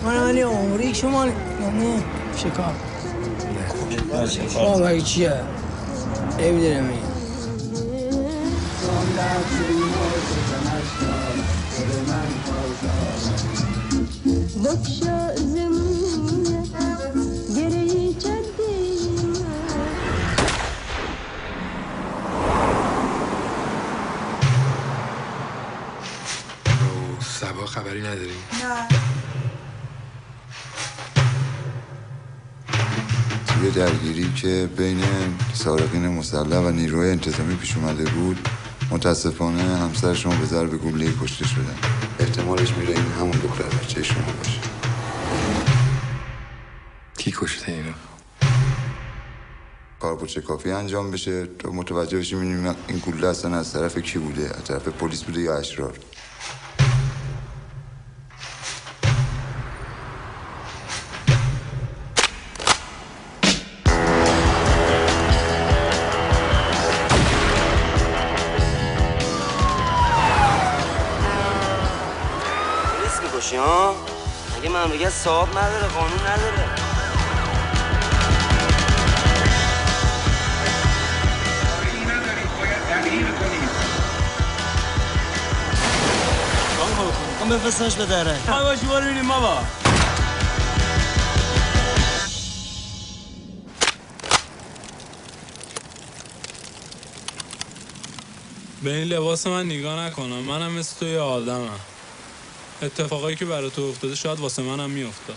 من عمری شما نه شکار نه شکار شما بگی چیه؟ نمیدونم این سبا خبری نداری؟ نه. توی درگیری که بین سارقین مسلح و نیروی انتظامی پیش اومده بود متاسفانه همسر شما به ضرب گلوله کشته شدن. احتمالش میره این همون دختر بچه شما باشه. کی کشته اینو؟ کاربرچه کافی انجام بشه تا متوجه بشیم این گلوله اصلا از طرف کی بوده، از طرف پلیس بوده یا اشرار. ها؟ اگه مملکت صاحب نداره قانون نداره. کام بفرستنش به دره. ما باشی برو ببینیم بابا. به این لباس من نگاه نکنم. منم مثل تو یه آدمم. اتفاقایی که برای تو افتاده شاید واسه منم میافتاد.